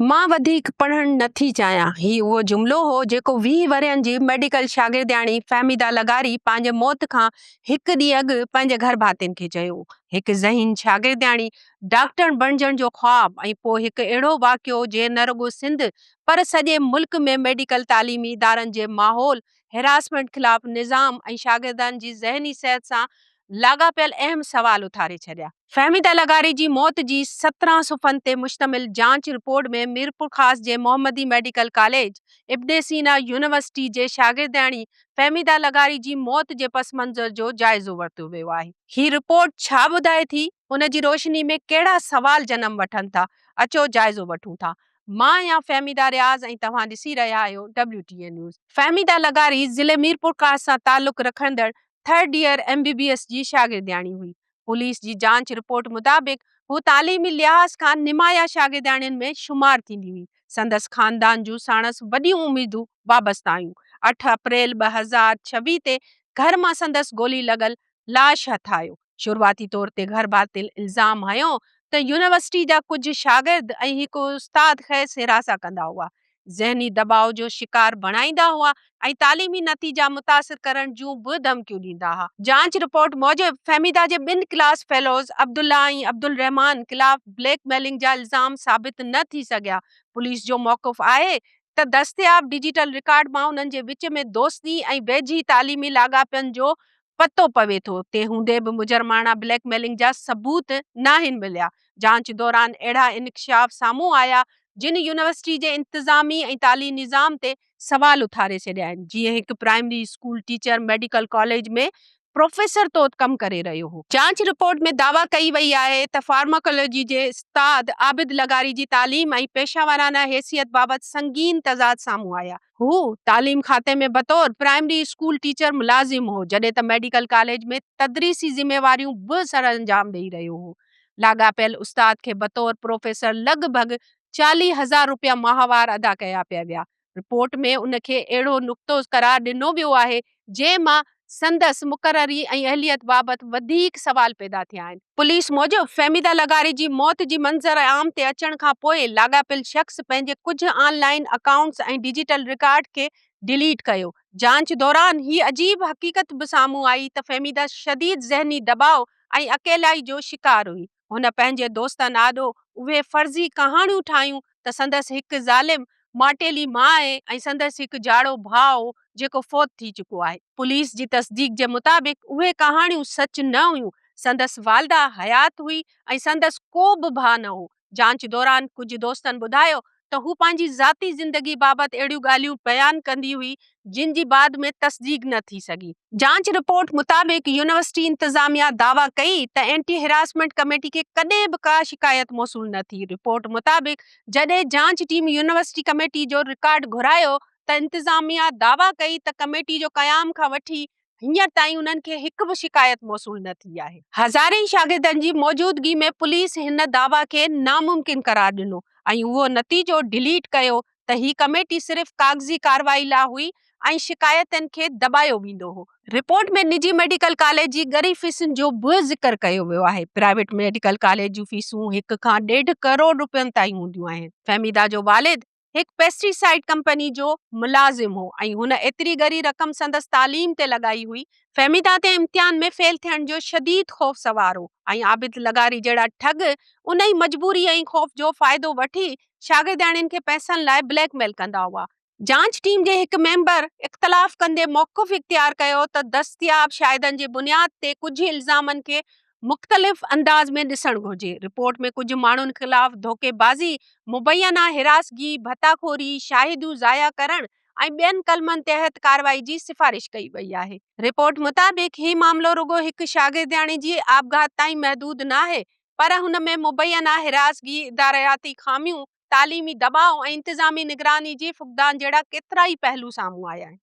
मां वधीक पढ़ण नथी चाहियां। ही उहो जुमिलो हो जेको 20 वरहनि जी मेडिकल शागिर्दियाणी फ़हमीदा लगारी पंहिंजे मौत खां हिकु ॾींहुं अॻु पंहिंजे घर भातियुनि खे चयो। हिकु ज़हीन शागिर्दियाणी डॉक्टर बणिजण जो ख़्वाबु ऐं पोइ हिकु अहिड़ो वाक़ियो जे न रुॻो सिंध पर सॼे मुल्क में मेडिकल तालीमी इदारनि जे माहौल, हिरासमेंट ख़िलाफ़ निज़ाम ऐं शागिर्दनि जी ज़हनी सिहत सां लाॻापियल अहम सवाल उथारे छॾिया। फ़हमीदा लगारी जी मौत जी 17 सुफ़्हनि ते मुश्तमिल जांच रिपोर्ट में मीरपुर ख़ास जे मोहम्मदी मेडिकल कॉलेज, इब्ने सीना यूनिवर्सिटी जे शागिर्दियाणी फ़हमीदा लगारी जी मौत जे पस मंज़र जो जाइज़ो वरितो वियो आहे। ही रिपोर्ट छा ॿुधाए थी? उन जी रोशनी में कहिड़ा सवाल जनम वठनि था? अचो जाइज़ो वठूं था। मां या फ़हमीदा रियाज़ ऐं तव्हां ॾिसी रहिया आहियो WTN न्यूज़। फ़हमीदा लगारी ज़िले मीरपुर ख़ास सां ताल्लुक़ रखंदड़ 3rd ईयर MBBS जी शागिर्दियाणी हुई। पुलिस जी जांच रिपोर्ट मुताबिक़ हू तालीमी लिहाज़ खां निमाया शागिर्दियाणियुनि में शुमार थींदी हुई। संदसि ख़ानदान जूं साणसि वॾियूं उमीदूं वाबस्ता आहियूं। 8 अप्रैल 2026 ते घर मां संदसि गोली लॻल लाश हथ आयो। शुरूआती तौर ते घर भातिल इल्ज़ाम हयो त यूनिवर्सिटी जा कुझु शागिर्द ऐं हिकु उस्ताद खेसि हिरासा कंदा हुआ, ज़हनी दबाव जो शिकार बणाईंदा हुआ ऐं तालीमी नतीजा मुतासिर करण जूं बि धमकियूं ॾींदा हुआ। जांच रिपोर्ट मूजिबि फ़हमीदा जे 2 क्लास फेलोज़ अब्दुल्ला ऐं अब्दुल रहमान ख़िलाफ़ ब्लैकमेलिंग जा इल्ज़ाम साबित न थी सघिया। पुलिस जो मौक़िफ़ आहे त दस्तयाब डिजिटल रिकॉर्ड मां उन्हनि जे विच में दोस्ती ऐं वेझी तालीमी लाॻापियनि जो पतो पवे थो। ते हूंदे बि मुजरमाना ब्लैकमेलिंग जा सबूत नाहिनि मिलिया। जांच दौरान अहिड़ा इंकशाफ साम्हूं आया जिन यूनिवर्सिटी जे इंतिज़ामी ऐं तालीमी निज़ाम ते सवाल उथारे छॾिया आहिनि। जीअं हिकु primary school teacher medical college में प्रोफेसर तौरु कमु करे रहियो हो। जांच रिपोर्ट में दावा कई वई आहे त फार्माकोलॉजी जे उस्ताद आबिद लगारी जी तालीम ऐं पेशावराना हैसियत बाबति संगीन तज़ाद साम्हूं आया। हू तालीम खाते में बतौर प्राइमरी स्कूल टीचर मुलाज़िम हो, जॾहिं त मेडिकल कॉलेज में तदरीसी ज़िम्मेवारियूं बि सर अंजाम ॾेई रहियो हो। लाॻापियल उस्ताद खे बतौर प्रोफेसर लॻभॻि 40,000 रुपया माहवार अदा कया पिया विया। रिपोर्ट में उनखे अहिड़ो नुक़्तो करार ॾिनो वियो आहे जंहिं मां संदसि मुक़ररी ऐं अहलियत बाबति वधीक सवाल पैदा थिया आहिनि। पुलिस मूजिबि फ़हमीदा लगारी जी मौत जी मंज़र आम ते अचण खां पोइ लाॻापियल शख़्स पंहिंजे कुझु ऑनलाइन अकाउंट्स ऐं डिजिटल रिकॉर्ड खे डिलीट कयो। जांच दौरान ही अजीब हक़ीक़त बि साम्हूं आई त फ़हमीदा शदीद ज़हनी दबाव ऐं अकेलाई जो शिकार हुई। हुन पंहिंजे दोस्तनि आॾो उहे फर्ज़ी कहाणियूं ठाहियूं त संदसि हिकु ज़ालिम माटेली मां आहे ऐं संदसि हिकु जाड़ो भाउ जेको फ़ौत थी चुको आहे। पुलिस जी तस्दीक जे मुताबिक़ उहे कहाणियूं सच न हुयूं। संदसि वालदा हयात हुई ऐं संदसि को बि भाउ न हो। जांच दौरान कुझु दोस्तनि ॿुधायो त हू पंहिंजी ज़ाती ज़िंदगी बाबति अहिड़ियूं ॻाल्हियूं बयान कंदी हुई जिन जी बाद में तस्दीक न थी सघी। जांच रिपोर्ट मुताबिक़ यूनिवर्सिटी इंतिज़ामिया दावा कई त एंटी हिरासमेंट कमेटी खे कॾहिं बि का शिकायत मौसूल न थी। रिपोर्ट मुताबिक़ जॾहिं जांच टीम यूनिवर्सिटी कमेटी जो रिकॉर्ड घुरायो त इंतिज़ामिया दावा कई त कमेटी जो क़याम खां वठी हींअर ताईं उन्हनि खे हिकु बि शिकायत मौसूल न थी आहे। हज़ारे शागिर्दनि जी मौजूदगी में पुलिस हिन दावा खे नामुमकिन करार ॾिनो ऐं उहो नतीजो डिलीट कयो त ही कमेटी सिर्फ़ कागज़ी कार्रवाई लाइ हुई ऐं शिकायतनि खे दॿायो वेंदो हो। रिपोर्ट में निजी मेडिकल कॉलेज जी ॻरी फीसुनि जो बि ज़िक्र कयो वियो आहे। प्राइवेट मेडिकल कॉलेज जूं फीसूं 1 खां 1.5 करोड़ रुपयनि ताईं हूंदियूं आहिनि। फ़हमीदा जो वालिद हिकु पेस्टिसाइड कंपनी जो मुलाज़िम हो ऐं हुन एतिरी ॻरी रक़म संदसि तालीम ते लॻाई हुई। फ़हमीदा ते इम्तिहान में फेल थियण जो शदीद ख़ौफ़ सवार हो ऐं आबिद लगारी जहिड़ा ठग उन ई मजबूरी ऐं ख़ौफ़ जो फ़ाइदो वठी शागिर्दियाणियुनि खे पैसनि लाइ ब्लैकमेल कंदा हुआ। जांच टीम जे हिकु मेंबर इख़्तिलाफ़ कंदे मौक़िफ़ इख्तियार कयो त दस्तयाब शाहिदनि जे बुनियाद ते कुझु इल्ज़ामनि खे मुख़्तलिफ़ अंदाज़ में ॾिसणु घुरिजे। रिपोर्ट में कुझु माण्हुनि ख़िलाफ़ धोखेबाज़ी, मुबैना हिरासगी, भताखोरी, शाहिदूं ज़ाया करण ऐं ॿियनि कलमनि तहत कार्रवाई जी सिफ़ारिश कई वई आहे। रिपोर्ट मुताबिक़ ही मामलो रुॻो हिकु शागिर्दियाणी जी आपघात ताईं महदूद न आहे, पर हुन में मुबैना हिरासगी, इदारियाती ख़ामियूं, तालीमी दबाव ऐं इंतिज़ामी निगरानी जी फुक़दान जहिड़ा केतिरा ई पहलू साम्हूं आया आहिनि।